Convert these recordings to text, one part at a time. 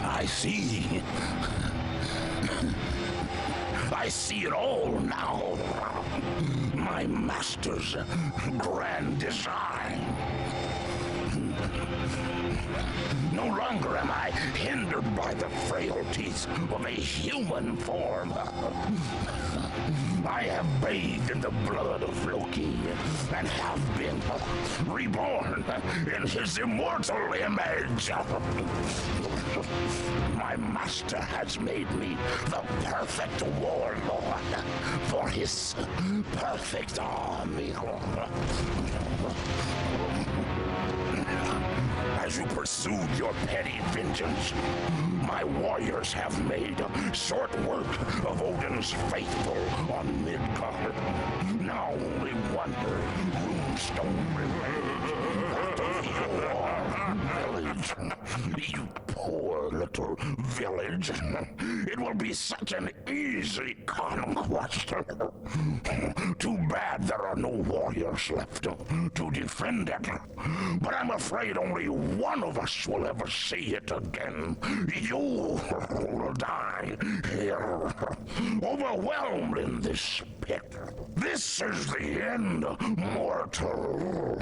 I see. I see it all now. My master's grand design. No longer am I hindered by the frailties of a human form. I have bathed in the blood of Loki and have been reborn in his immortal image. My master has made me the perfect warlord for his perfect army. As you pursued your petty vengeance, my warriors have made short work of Odin's faithful on Midgard. Now only one runestone remains, that of your village. You poor little village. It will be such an easy conquest. Too bad there are no warriors left to defend it. But I'm afraid only one of us will ever see it again. You will die here, overwhelmed in this pit. This is the end, mortal.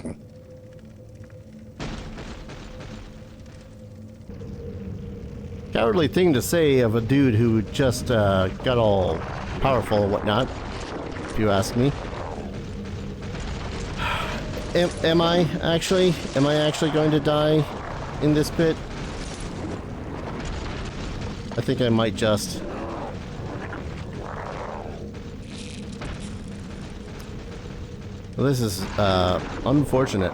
Cowardly thing to say of a dude who just got all powerful and whatnot, if you ask me. Am I actually going to die in this pit? I think I might just. Well, this is unfortunate.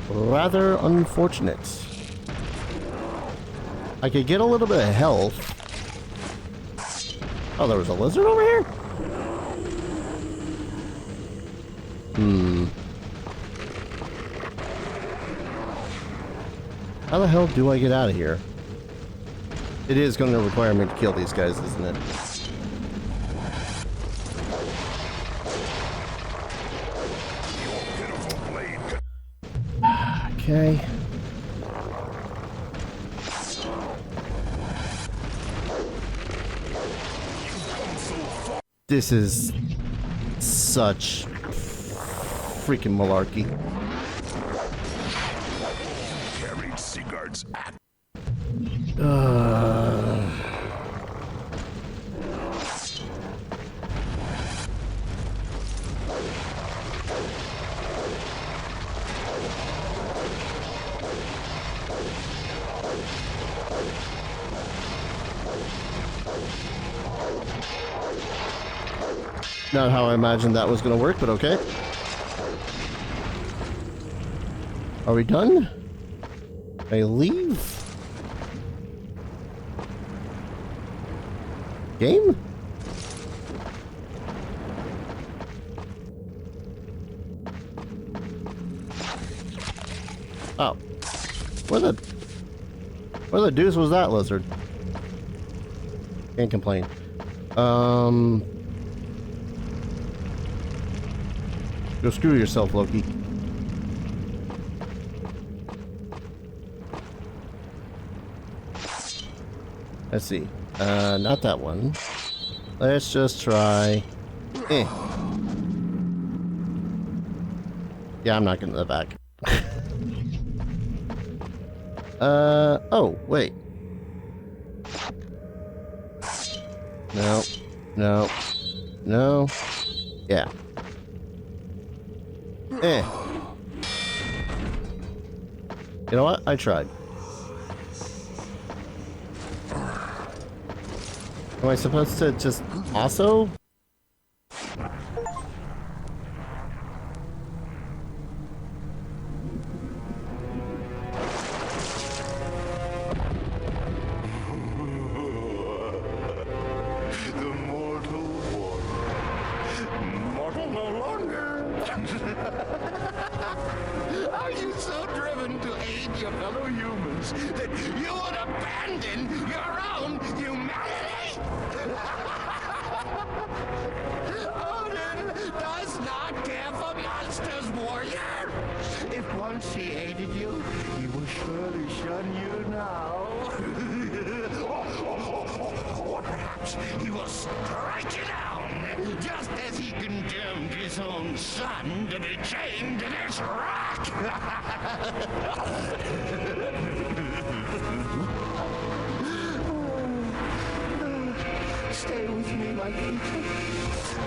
Rather unfortunate. I could get a little bit of health. Oh, there was a lizard over here? How the hell do I get out of here? It is going to require me to kill these guys, isn't it? Okay. This is such freaking malarkey. Carried Sigurd's act. Not how I imagined that was going to work, but okay. Are we done? I leave? Game? Oh. Where the deuce was that lizard? Can't complain. Go screw yourself, Loki. Let's see. Not that one. Let's just try. Yeah, I'm not getting that back. Oh, wait. No. No. No. Yeah. You know what? I tried. Am I supposed to just also? The mortal warrior. Mortal no longer. Are you so driven to aid your fellow humans that you would abandon your own humanity? Odin does not care for monsters, warrior. If once he aided you, he will surely shun you now. Or perhaps he will strike you down, just as he condemned his own son to be chained to this rock. Stay with me, my people.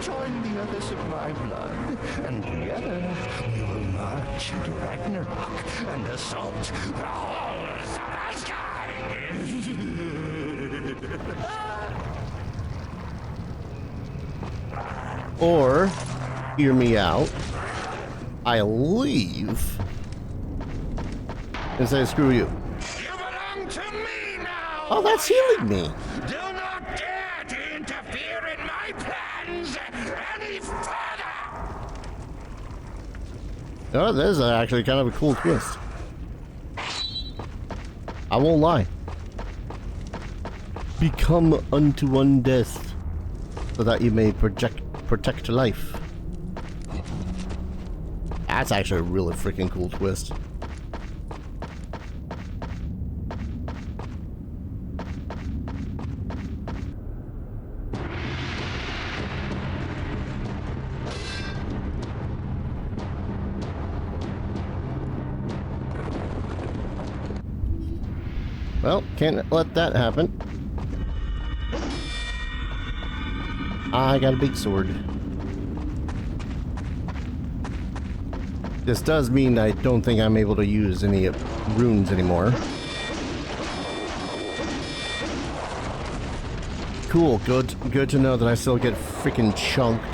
Join the others of my blood, and together we will march into Ragnarok and assault the halls of Asgard. Or, hear me out, I leave and say screw you. You belong to me now! Oh, that's healing me. Do not dare to interfere in my plans any further! Oh, this is actually kind of a cool twist. I won't lie. Become unto one death, so that you may protect life. That's actually a really freaking cool twist. Well, can't let that happen. I got a big sword. This does mean I don't think I'm able to use any runes anymore. Cool, good to know that I still get freaking chunked.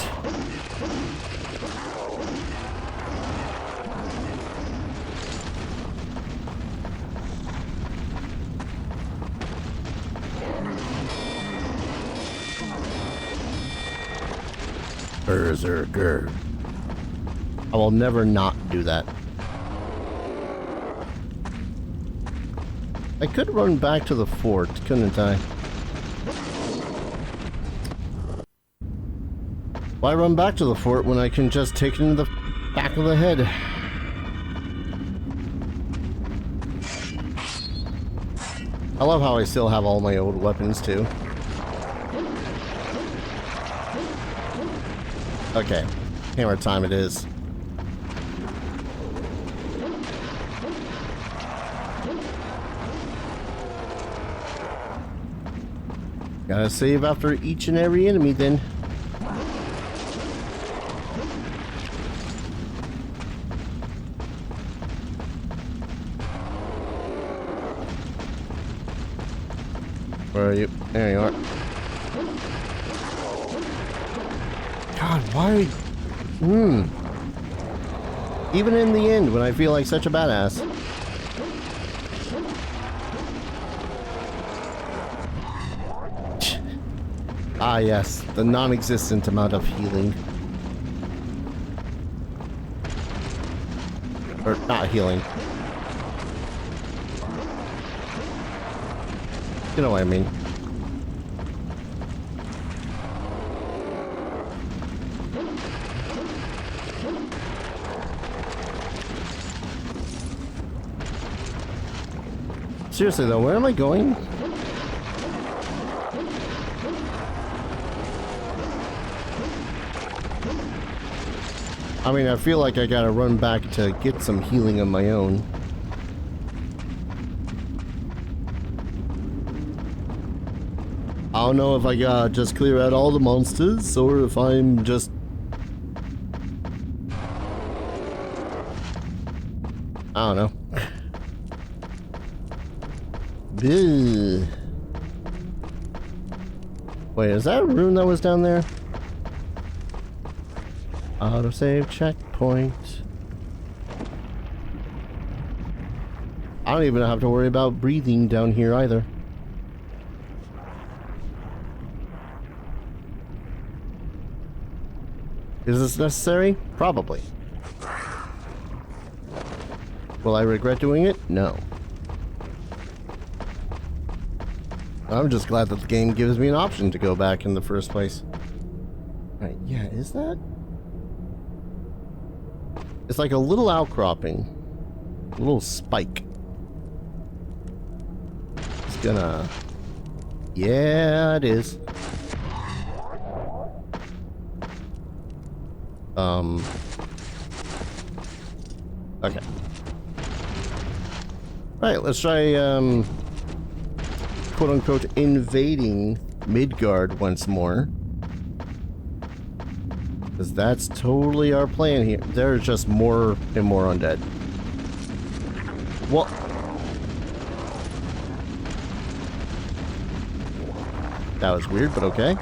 Berserker. I will never not do that. I could run back to the fort, couldn't I? Why run back to the fort when I can just take it in the back of the head? I love how I still have all my old weapons too. Okay, hammer time it is. Gotta save after each and every enemy then. Where are you? There you are. God, why? Even in the end, when I feel like such a badass. Ah, yes, the non-existent amount of healing. Or not healing. You know what I mean. Seriously though, where am I going? I mean, I feel like I gotta run back to get some healing of my own. I don't know if I gotta just clear out all the monsters, or if I'm just... I don't know. Ugh. Wait, is that a rune that was down there? Autosave checkpoint. I don't even have to worry about breathing down here either. Is this necessary? Probably. Will I regret doing it? No. I'm just glad that the game gives me an option to go back in the first place. Right, yeah, is that? It's like a little outcropping. A little spike. It's gonna... Yeah, it is. Okay. Right, let's try, quote-unquote, invading Midgard once more. Because that's totally our plan here. There's just more and more undead. What? That was weird, but okay.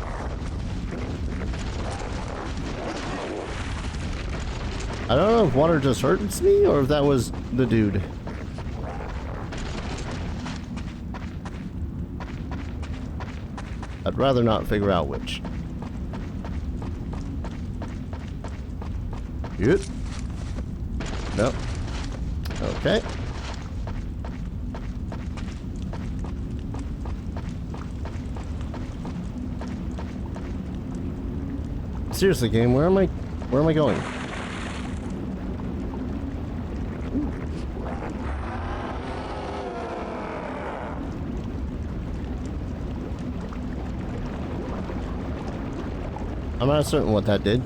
I don't know if water just hurts me or if that was the dude. I'd rather not figure out which. Good. No. Okay. Seriously, game, where am I going? I'm not certain what that did.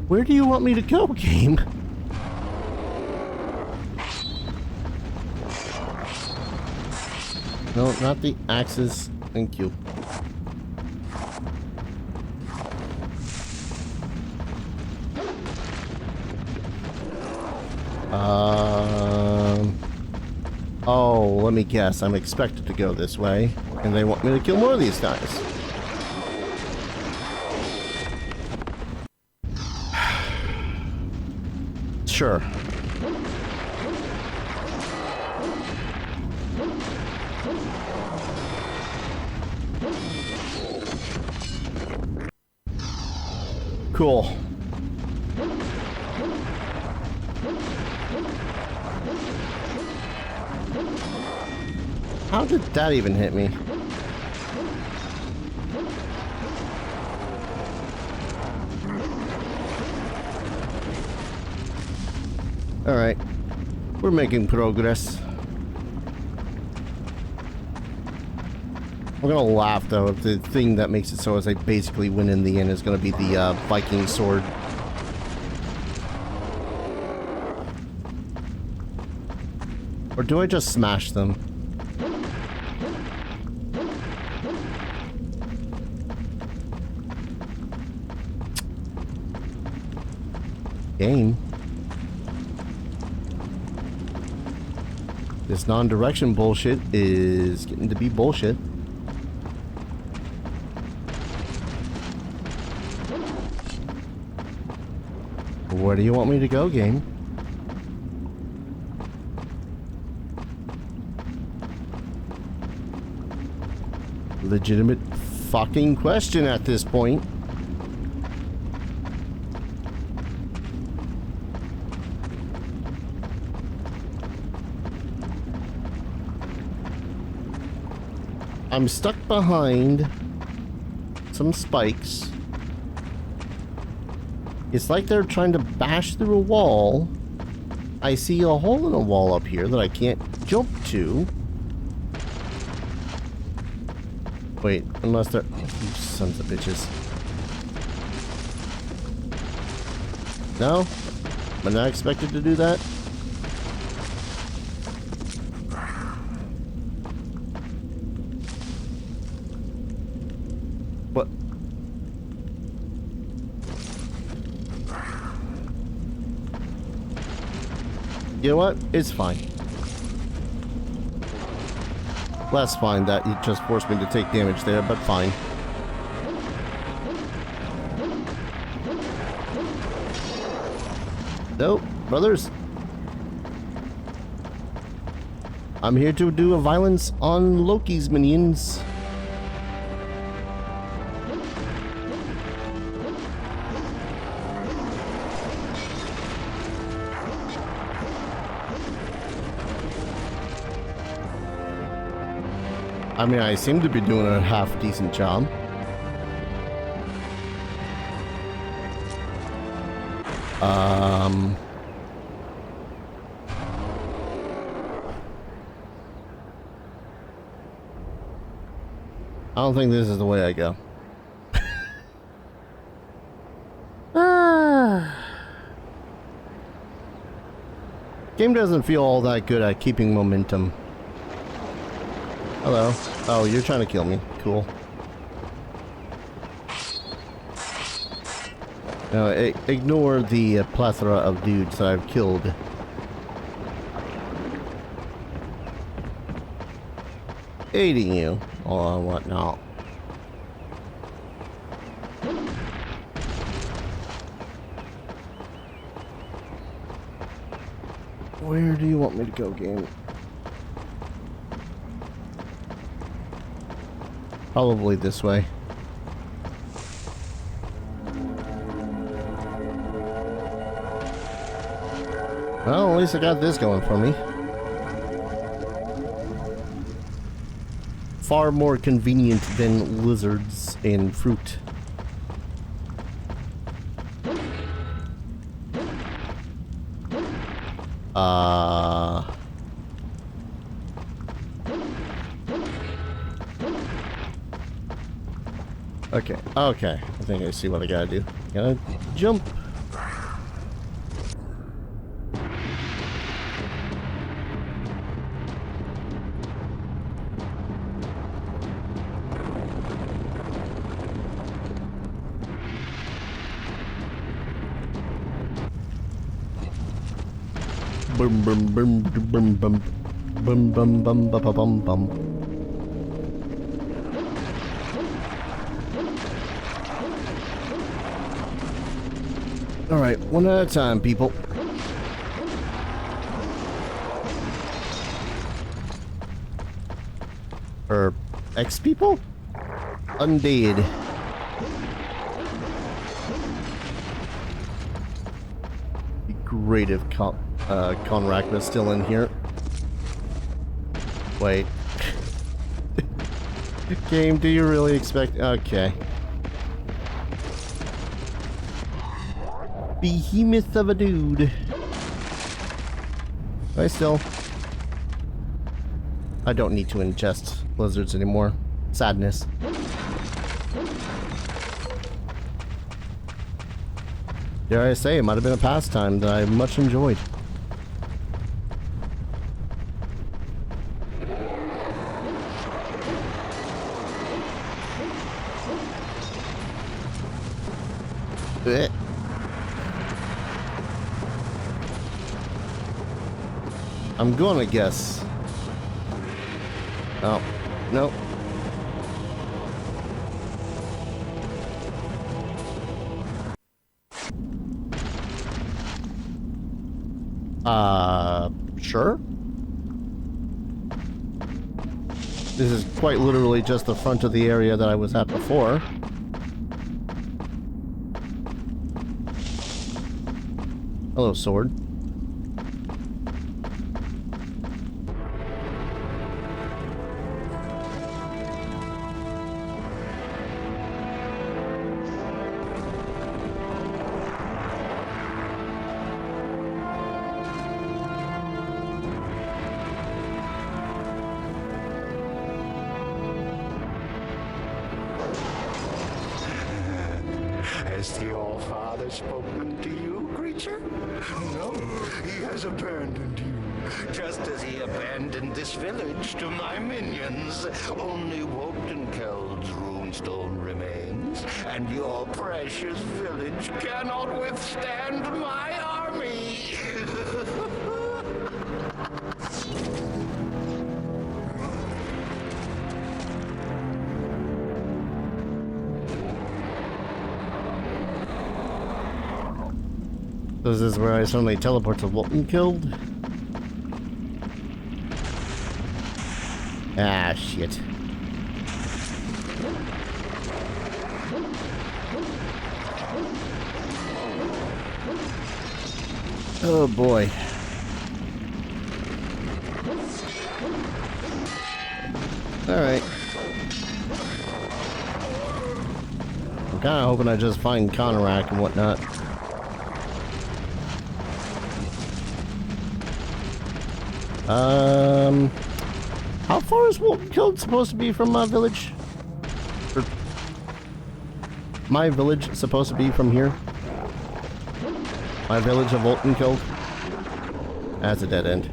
Where do you want me to go, game? No, not the axes. Thank you. Oh, let me guess. I'm expected to go this way, and they want me to kill more of these guys. Sure. Cool. How did that even hit me? Alright. We're making progress. I'm gonna laugh though if the thing that makes it so as I basically win in the end is gonna be the Viking sword. Or do I just smash them? Game. This non-direction bullshit is getting to be bullshit. Where do you want me to go, game? Legitimate fucking question at this point. I'm stuck behind some spikes. It's like they're trying to bash through a wall. I see a hole in a wall up here that I can't jump to. Wait, unless they're... Oh, you sons of bitches. No? Am I not expected to do that? What? You know what? It's fine. Less fine that you just forced me to take damage there, but fine. Nope, brothers. I'm here to do a violence on Loki's minions. I mean, I seem to be doing a half-decent job. I don't think this is the way I go. Game doesn't feel all that good at keeping momentum. Hello. Oh, you're trying to kill me. Cool. No, ignore the plethora of dudes that I've killed. Aiding you. Or whatnot. Where do you want me to go, game? Probably this way. Well, at least I got this going for me. Far more convenient than lizards and fruit. Okay, okay. I think I see what I gotta do. Gotta jump. Boom, boom, boom, boom, boom, boom, boom, boom, bum, bum, bum. All right, one at a time, people. Or ex-people? Undead. Be great if Conrack was still in here. Wait. Game, do you really expect... Okay. Behemoth of a dude. I don't need to ingest lizards anymore. Sadness. Dare I say, it might have been a pastime that I much enjoyed. Blech. I'm gonna guess. Oh, no. Sure. This is quite literally just the front of the area that I was at before. Hello, sword. Has the All-Father spoken to you, creature? No, he has abandoned you, just as he abandoned this village to my minions. Only Wotankeld's runestone remains, and your precious village cannot withstand my army. This is where I suddenly teleport to Wolton killed. Ah, shit. Oh boy. Alright. I'm kinda hoping I just find Conrack and whatnot. How far is Wolton Killed supposed to be from my village? Or my village supposed to be from here? My village of Wolton Killed? That's a dead end.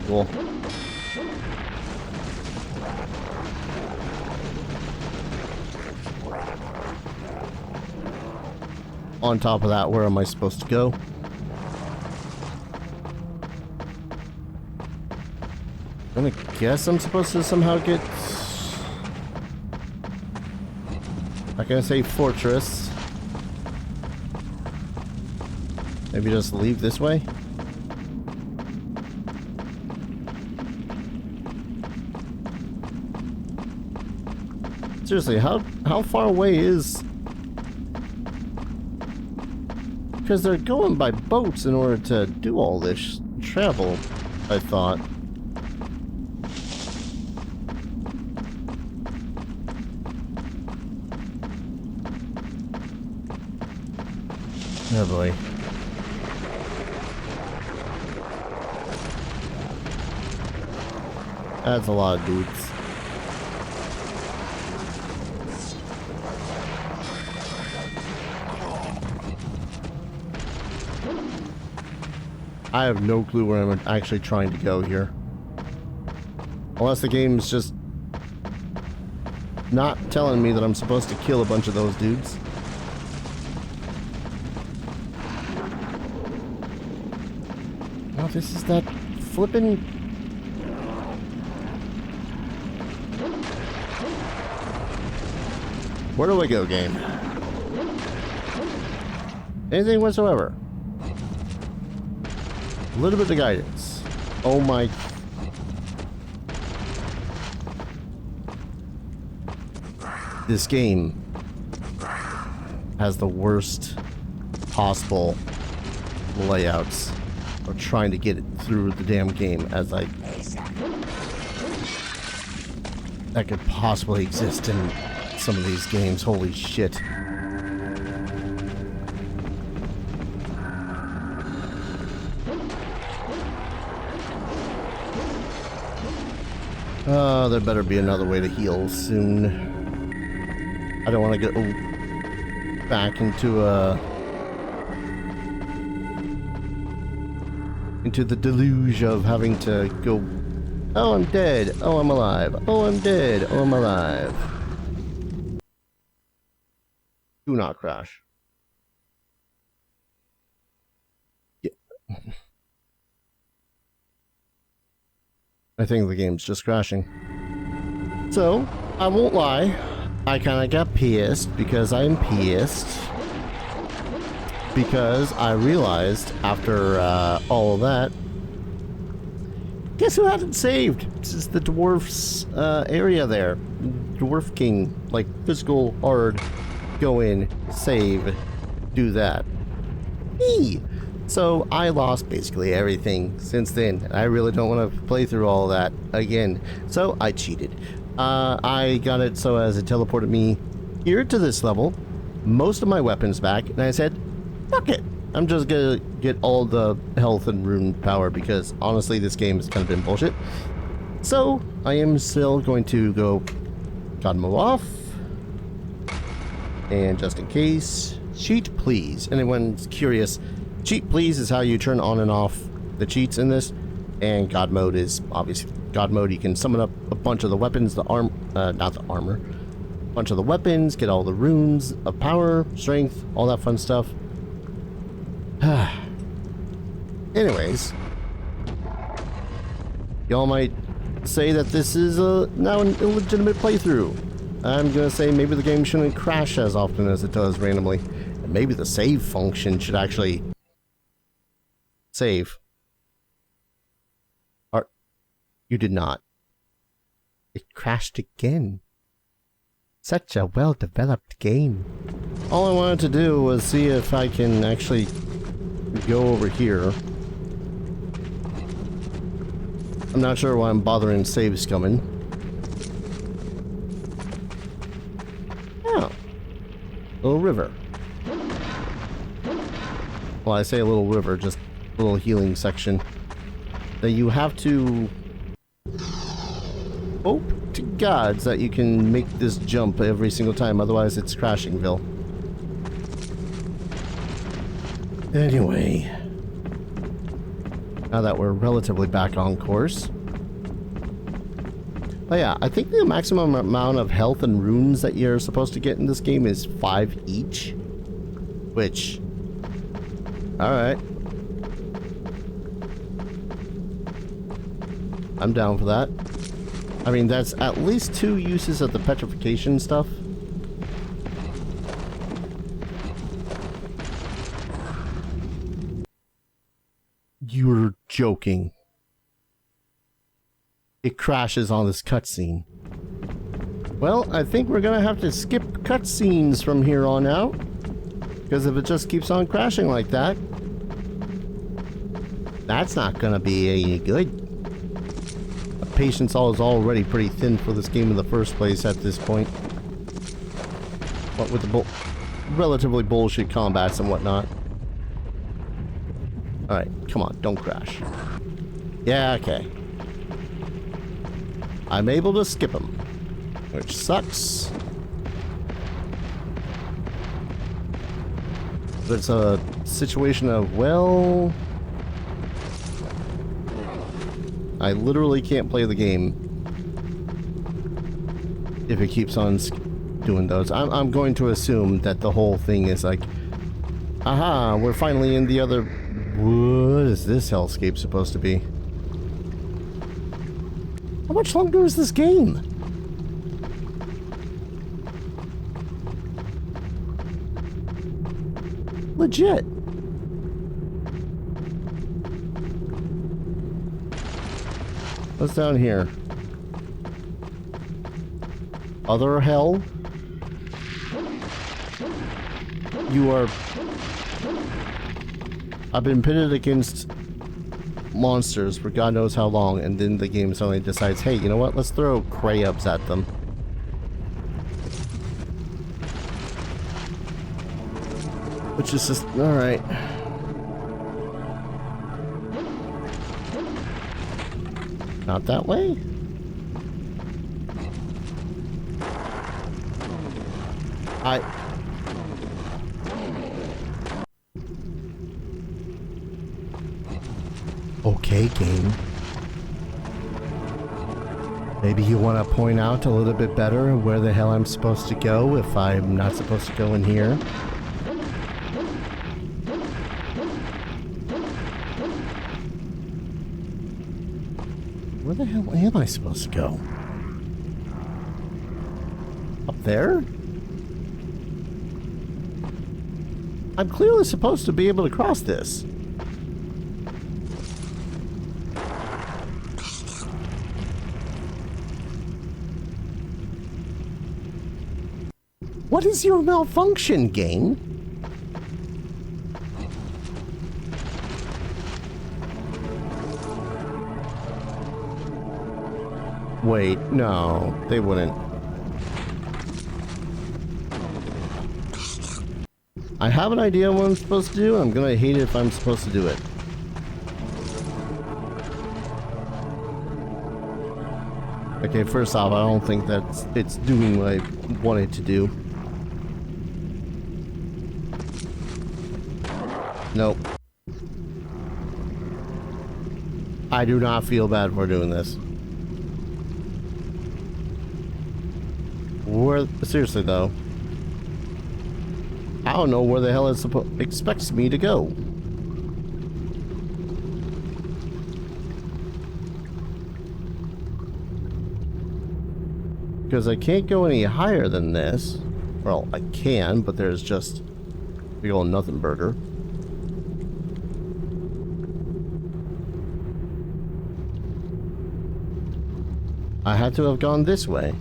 Cool. On top of that, where am I supposed to go? I'm gonna guess I'm supposed to somehow get... I'm gonna say fortress. Maybe just leave this way? Seriously, how far away is... Because they're going by boats in order to do all this travel, I thought. Oh boy. That's a lot of dudes. I have no clue where I'm actually trying to go here. Unless the game's just not telling me that I'm supposed to kill a bunch of those dudes. Oh, this is that flippin'... Where do I go, game? Anything whatsoever. A little bit of guidance. Oh my... This game has the worst possible layouts of trying to get it through the damn game as that could possibly exist in some of these games. Holy shit. There better be another way to heal soon. I don't want to get back into the deluge of having to go, oh, I'm dead, oh, I'm alive, oh, I'm dead, oh, I'm alive. Do not crash. Yeah. I think the game's just crashing. So, I won't lie, I kind of got pissed because I'm pissed. Because I realized after all of that, guess who hadn't saved? This is the dwarf's area there. Dwarf King, like physical hard, go in, save, do that. Me! So I lost basically everything since then. I really don't want to play through all that again. So I cheated. I got it so as it teleported me here to this level, most of my weapons back, and I said, fuck it. I'm just gonna get all the health and rune power because honestly this game has kind of been bullshit. So I am still going to go God move off. And just in case, cheat please. Anyone's curious, cheat please is how you turn on and off the cheats in this. And God mode is obviously God mode. You can summon up a bunch of the weapons, the not the armor, a bunch of the weapons, get all the runes of power, strength, all that fun stuff. Anyways, y'all might say that this is now an illegitimate playthrough. I'm gonna say maybe the game shouldn't crash as often as it does randomly, and maybe the save function should actually Save. Or you did not. It crashed again. Such a well-developed game. All I wanted to do was see if I can actually go over here. I'm not sure why I'm bothering saves coming. Oh. Little river. Well, I say a little river, just a little healing section. That you have to hope to gods that you can make this jump every single time, otherwise it's Crashingville. Anyway, now that we're relatively back on course. Oh yeah, I think the maximum amount of health and runes that you're supposed to get in this game is 5 each. Which, alright. I'm down for that. I mean, that's at least 2 uses of the petrification stuff. You're joking. It crashes on this cutscene. Well, I think we're gonna have to skip cutscenes from here on out. Because if it just keeps on crashing like that, that's not gonna be any good. Patience is already pretty thin for this game in the first place at this point. What with the relatively bullshit combats and whatnot. Alright, come on, don't crash. Yeah, okay. I'm able to skip them, which sucks. But it's a situation of, well, I literally can't play the game if it keeps on doing those. I'm going to assume that the whole thing is like, aha, we're finally in the other... What is this hellscape supposed to be? How much longer is this game? Legit. What's down here? Other hell? You are... I've been pitted against monsters for God knows how long, and then the game suddenly decides, hey, you know what? Let's throw crabs at them. Which is just... alright. Not that way? Okay, game. Maybe you want to point out a little bit better where the hell I'm supposed to go if I'm not supposed to go in here. Where the hell am I supposed to go? Up there? I'm clearly supposed to be able to cross this. What is your malfunction, game? Wait, no, they wouldn't. I have an idea what I'm supposed to do, and I'm gonna hate it if I'm supposed to do it. Okay, first off, I don't think that it's doing what I want it to do. Nope. I do not feel bad for doing this. Seriously though, I don't know where the hell it expects me to go. Because I can't go any higher than this. Well, I can, but there's just big old nothing burger. I had to have gone this way.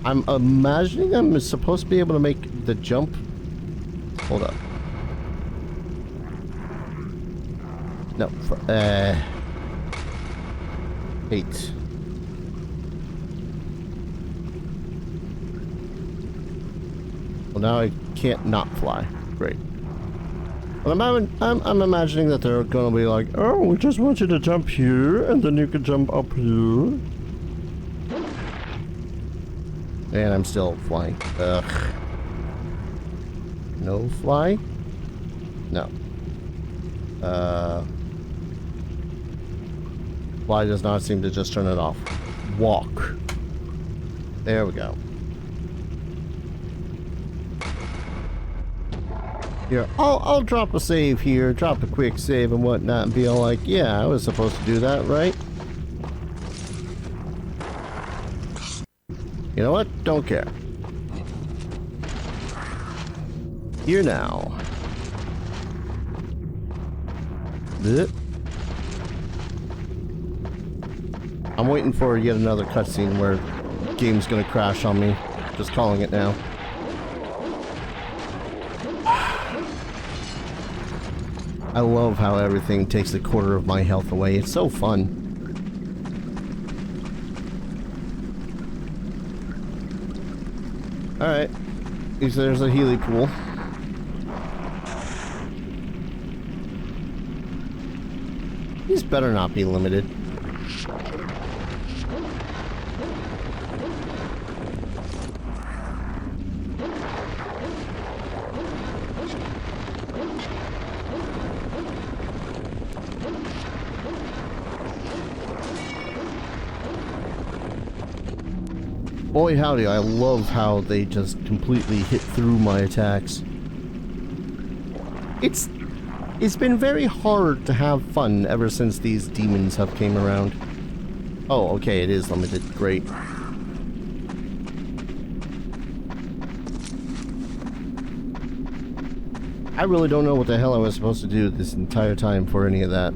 I'm imagining I'm supposed to be able to make the jump. Hold up. No, 8. Well, now I can't not fly. Great. Well, I'm imagining that they're gonna be like, oh, we just want you to jump here, and then you can jump up here. And I'm still flying. Ugh. No fly? No. Fly does not seem to just turn it off. Walk. There we go. Here, I'll drop a save here, drop a quick save and whatnot, and be all like, yeah, I was supposed to do that, right? You know what? Don't care. Here now. Blech. I'm waiting for yet another cutscene where the game's gonna crash on me. Just calling it now. I love how everything takes a quarter of my health away. It's so fun. Alright. There's a Healy pool. These better not be limited. Boy howdy, I love how they just completely hit through my attacks. It's been very hard to have fun ever since these demons have came around. Oh, okay, it is limited. Great. I really don't know what the hell I was supposed to do this entire time for any of that.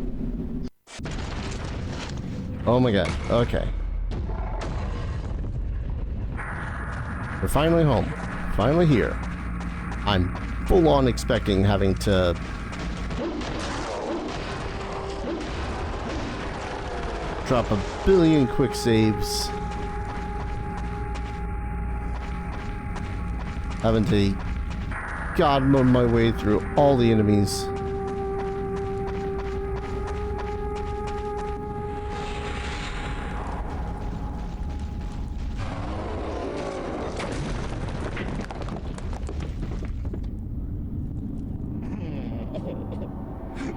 Oh my god. Okay. We're finally home. Finally here. I'm full on expecting having to drop a billion quick saves. Having to god mode my way through all the enemies.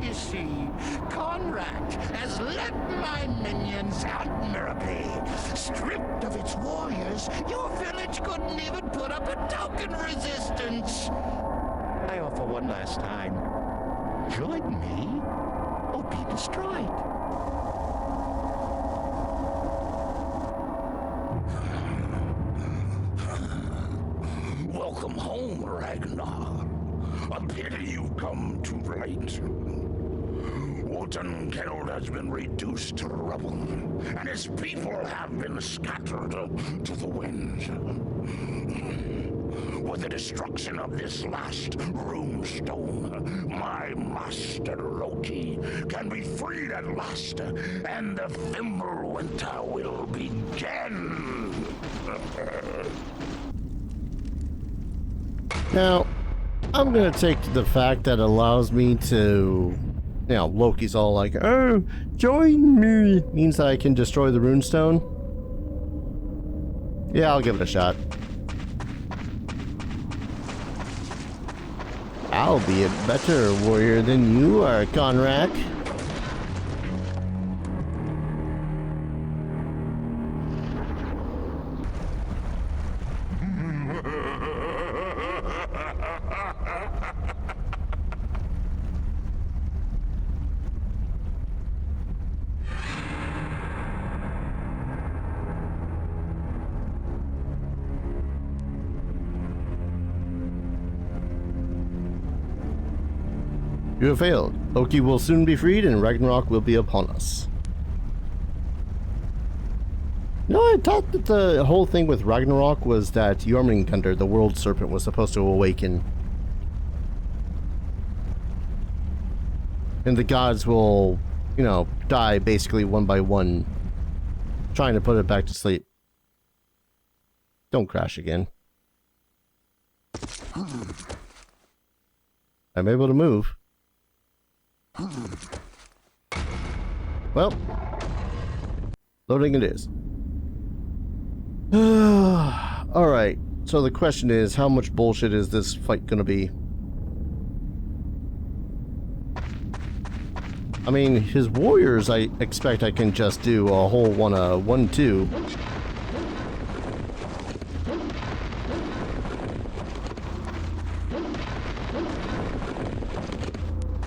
You see, Conrack has let my minions admirably. Stripped of its warriors, your village couldn't even put up a token resistance. I offer one last time. Join me, or be destroyed. Welcome home, Ragnar. A pity you've come too late. Wotankeld has been reduced to rubble, and his people have been scattered to the winds. With the destruction of this last runestone, my master Loki can be freed at last, and the Fimbulwinter will begin. Now, I'm gonna take the fact that allows me to, you know, Loki's all like, oh, join me, means that I can destroy the runestone. Yeah, I'll give it a shot. I'll be a better warrior than you are, Conrack. You have failed. Loki will soon be freed and Ragnarok will be upon us. No, I thought that the whole thing with Ragnarok was that Jormungandr, the world serpent, was supposed to awaken. And the gods will, you know, die basically one by one, trying to put it back to sleep. Don't crash again. I'm able to move. Well, loading it is. Alright, so the question is, how much bullshit is this fight gonna be? I mean, his warriors, I expect I can just do a whole 1-2.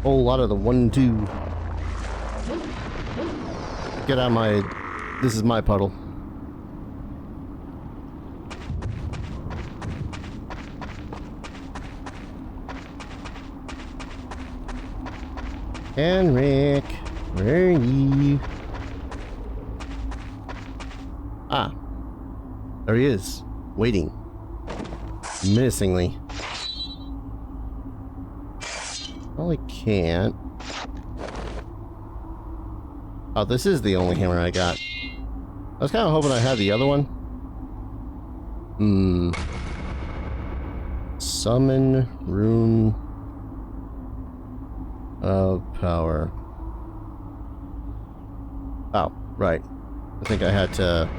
Whole lot of the 1-2. Get out of my... This is my puddle. Conrack, where are you? Ah, there he is, waiting, menacingly. Well, I can't. Oh, this is the only hammer I got. I was kind of hoping I had the other one. Summon Rune of power. Oh, right. I think I had to...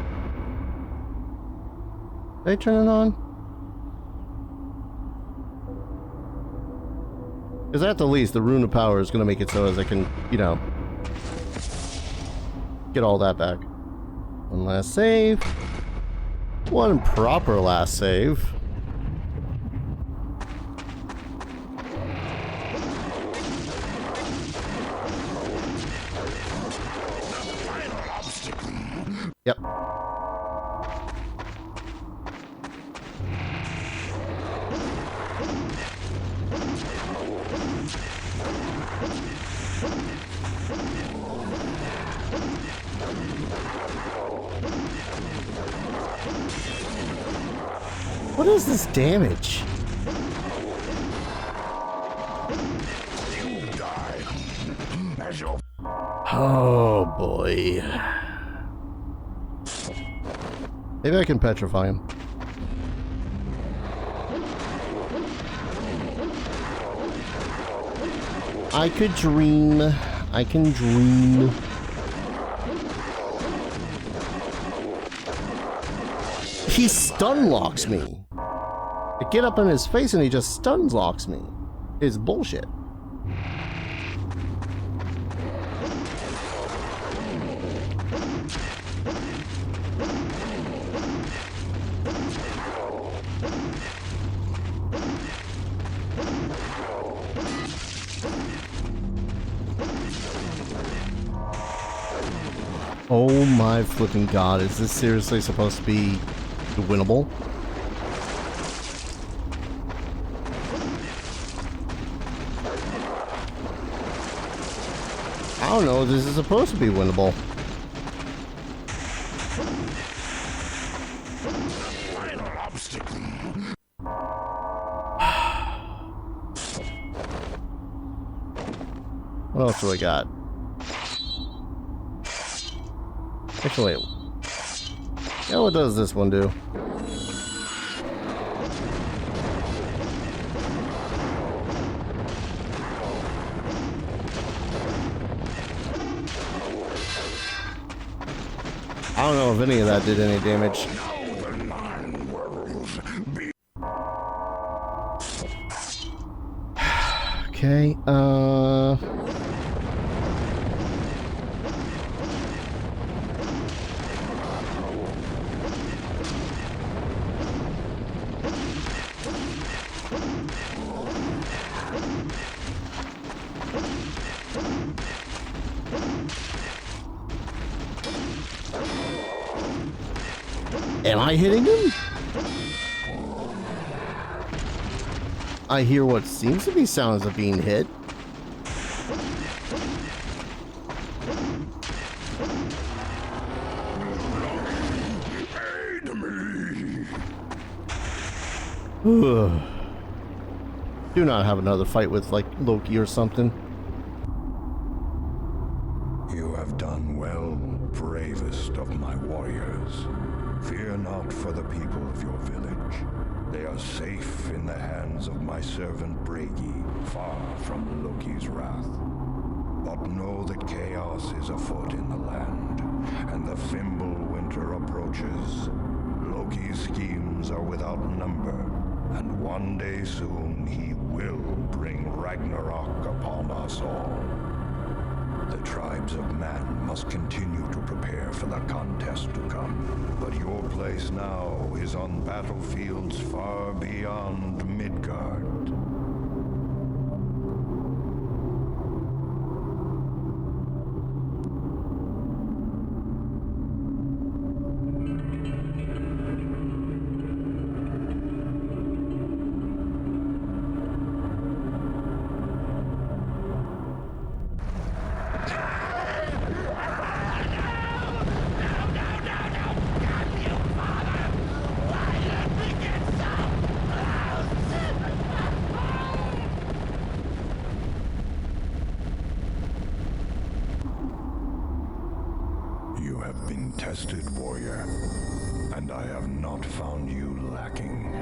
Did I turn it on? Because at the least, the Rune of Power is going to make it so as I can, you know, get all that back. One last save. One proper last save. Yep. What is this damage? You die. As your Oh boy. Maybe I can petrify him. I could dream. I can dream. He stun locks me. I get up in his face and he just stun locks me. It's bullshit. Oh my flipping god, is this seriously supposed to be winnable? I don't know, this is supposed to be winnable. final obstacle. What else do I got? Actually, wait. Yeah, what does this one do? I don't know if any of that did any damage. Okay, am I hitting him? I hear what seems to be sounds of being hit. Do not have another fight with, like, Loki or something. You have done well, bravest of my warriors. Fear not for the people of your village. They are safe in the hands of my servant Bragi, far from Loki's wrath. But know that chaos is afoot in the land, and the Fimble winter approaches. Loki's schemes are without number, and one day soon he will bring Ragnarok upon us all. The tribes of man must continue to prepare for the contest to come, but your place now is on battlefields far beyond Midgard. You have been tested, warrior, and I have not found you lacking.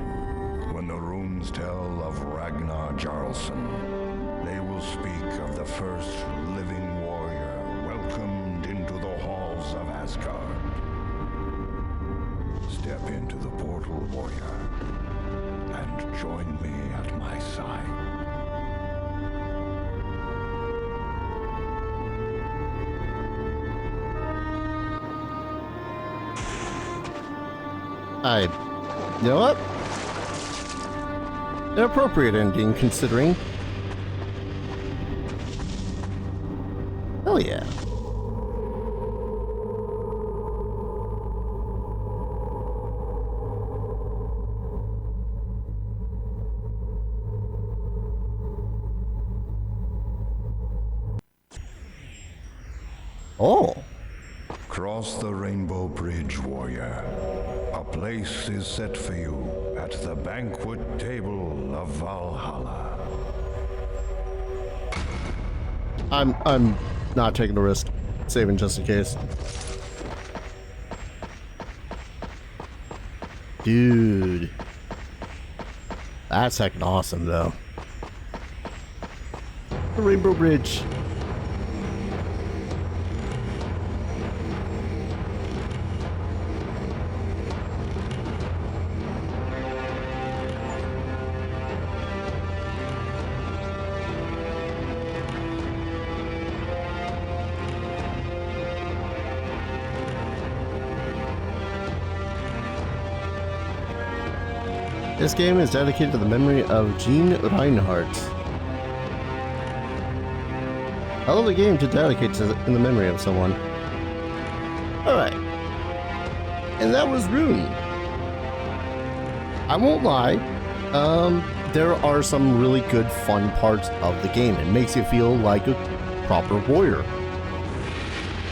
When the runes tell of Ragnar Jarlsson, they will speak of the first living warrior welcomed into the halls of Asgard. Step into the portal, warrior, and join me at my side. You know what? An appropriate ending, considering. Hell yeah. Oh. Cross the Rainbow Bridge, warrior. A place is set for you at the banquet table of Valhalla. I'm not taking the risk. Saving just in case. Dude. That's heckin' awesome, though. The Rainbow Bridge. This game is dedicated to the memory of Jean Reinhardt. I love the game to dedicate to in the memory of someone. Alright. And that was Rune. I won't lie. There are some really good fun parts of the game. It makes you feel like a proper warrior.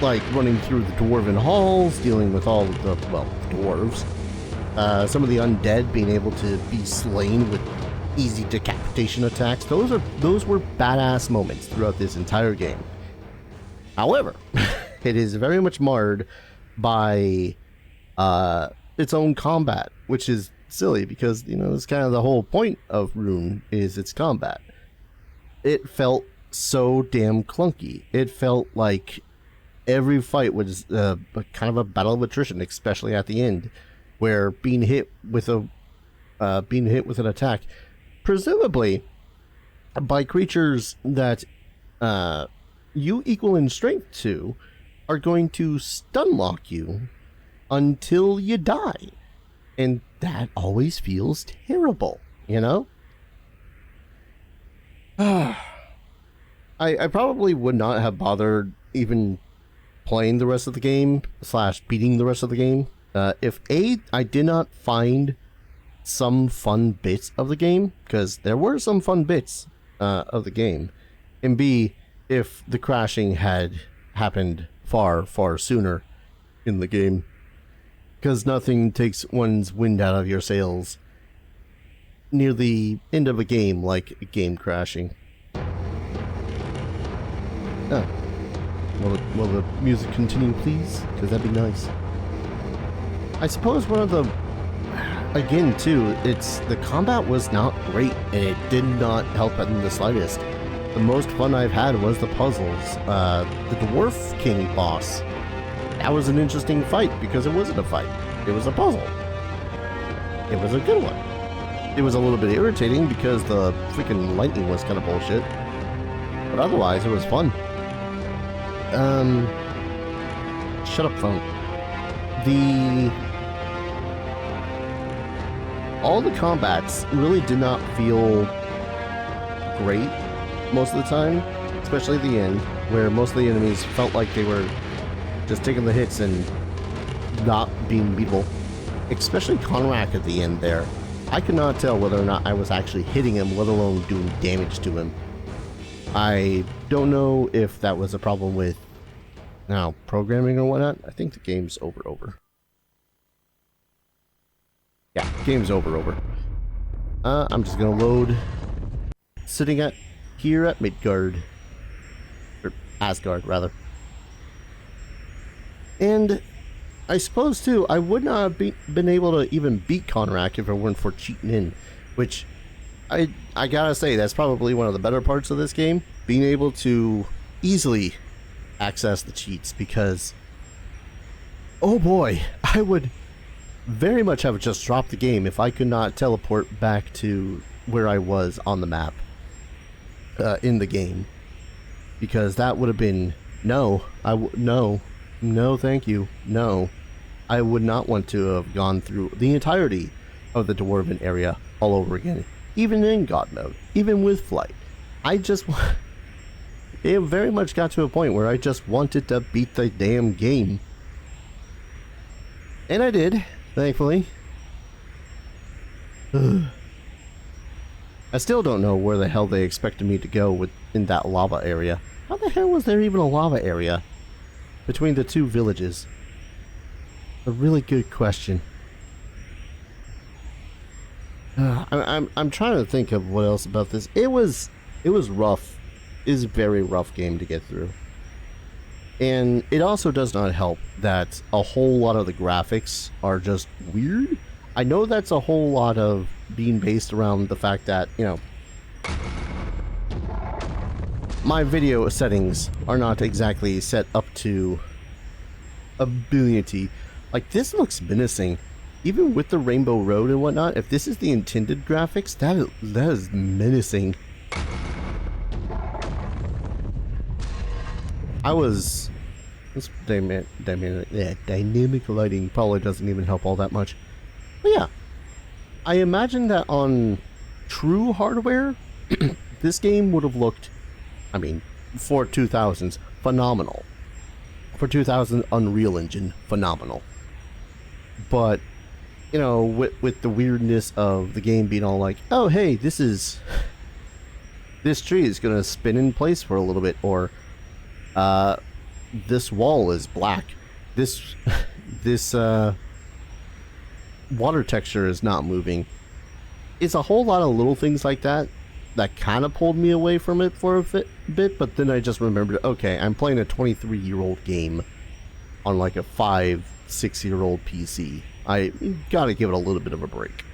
Like running through the dwarven halls, dealing with all of the, well, dwarves. Some of the undead being able to be slain with easy decapitation attacks. Those were badass moments throughout this entire game. However, it is very much marred by its own combat, which is silly because, you know, it's kind of the whole point of Rune is its combat. It felt so damn clunky. It felt like every fight was kind of a battle of attrition, especially at the end, where being hit with an attack, presumably by creatures that you equal in strength to, are going to stun lock you until you die, and that always feels terrible, you know. I probably would not have bothered even playing the rest of the game / beating the rest of the game if I did not find some fun bits of the game, because there were some fun bits of the game, and B, if the crashing had happened far sooner in the game, because nothing takes one's wind out of your sails near the end of a game, like a game crashing. Oh. Will the music continue, please? Because that'd be nice. I suppose one of the... Again, too, the combat was not great, and it did not help in the slightest. The most fun I've had was the puzzles. The Dwarf King boss. That was an interesting fight, because it wasn't a fight. It was a puzzle. It was a good one. It was a little bit irritating, because the freaking lightning was kind of bullshit. But otherwise, it was fun. Shut up, phone. All the combats really did not feel great most of the time, especially at the end, where most of the enemies felt like they were just taking the hits and not being beatable. Especially Conrack at the end there. I could not tell whether or not I was actually hitting him, let alone doing damage to him. I don't know if that was a problem with programming or whatnot. I think the game's over. Yeah, game's over. I'm just gonna load. Sitting here at Midgard. Or Asgard, rather. And I suppose, too, I would not have been able to even beat Conrack if it weren't for cheating in. Which, I gotta say, that's probably one of the better parts of this game. Being able to easily access the cheats, because... Oh boy, I would... very much have just dropped the game if I could not teleport back to where I was on the map in the game, because that would have been no, thank you, no. I would not want to have gone through the entirety of the Dwarven area all over again, even in God mode, even with flight. It very much got to a point where I just wanted to beat the damn game, and I did. Thankfully. I still don't know where the hell they expected me to go in that lava area. How the hell was there even a lava area between the two villages? A really good question. I'm trying to think of what else about this. It was rough. It was a very rough game to get through. And it also does not help that a whole lot of the graphics are just weird. I know that's a whole lot of being based around the fact that, my video settings are not exactly set up to ability. Like, this looks menacing. Even with the Rainbow Road and whatnot, if this is the intended graphics, that is menacing. This dynamic lighting probably doesn't even help all that much. But yeah, I imagine that on true hardware, this game would have looked, for 2000s, phenomenal. For 2000 Unreal Engine, phenomenal. But, with the weirdness of the game being all like, oh hey, this tree is gonna spin in place for a little bit, or this wall is black. This water texture is not moving. It's a whole lot of little things like that kind of pulled me away from it for a bit, but then I just remembered, okay, I'm playing a 23-year-old game on like a 5-6-year-old PC. I gotta give it a little bit of a break.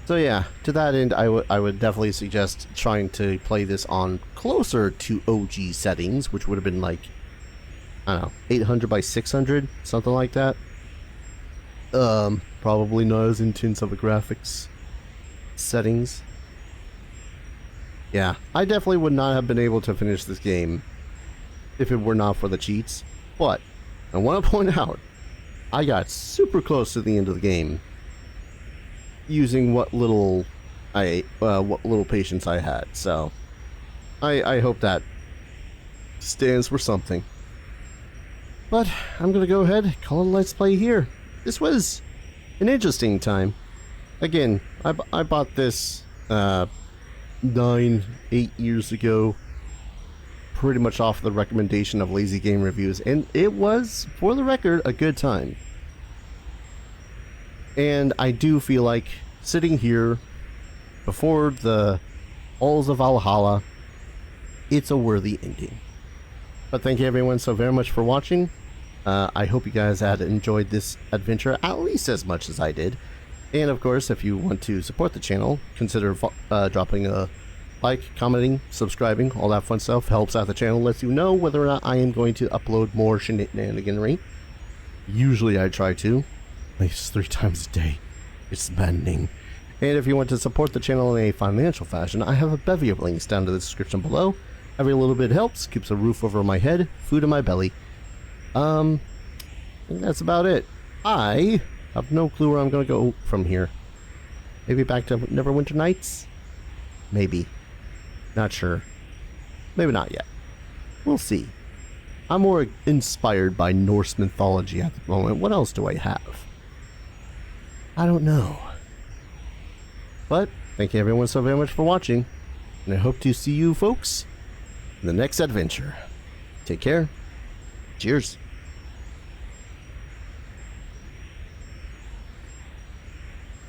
So yeah, to that end, I would definitely suggest trying to play this on closer to OG settings, which would have been like, I don't know, 800 by 600, something like that. Probably not as intense of a graphics settings. Yeah, I definitely would not have been able to finish this game if it were not for the cheats, but I want to point out, I got super close to the end of the game using what little patience I had, so I hope that stands for something. But I'm gonna go ahead, call it a Let's Play here. This was an interesting time. Again, I bought this 8 years ago, pretty much off the recommendation of Lazy Game Reviews, and it was, for the record, a good time. And I do feel like sitting here before the halls of Valhalla, it's a worthy ending. But thank you everyone so very much for watching. I hope you guys had enjoyed this adventure at least as much as I did. And of course, if you want to support the channel, consider dropping a like, commenting, subscribing, all that fun stuff. Helps out the channel, lets you know whether or not I am going to upload more shenaniganry. Usually I try to, at least 3 times a day. It's maddening. And if you want to support the channel in a financial fashion, I have a bevy of links down to the description below. Every little bit helps, keeps a roof over my head, food in my belly. I think that's about it. I have no clue where I'm going to go from here. Maybe back to Neverwinter Nights? Maybe. Not sure. Maybe not yet. We'll see. I'm more inspired by Norse mythology at the moment. What else do I have? I don't know. But thank you everyone so very much for watching, and I hope to see you folks in the next adventure. Take care. Cheers.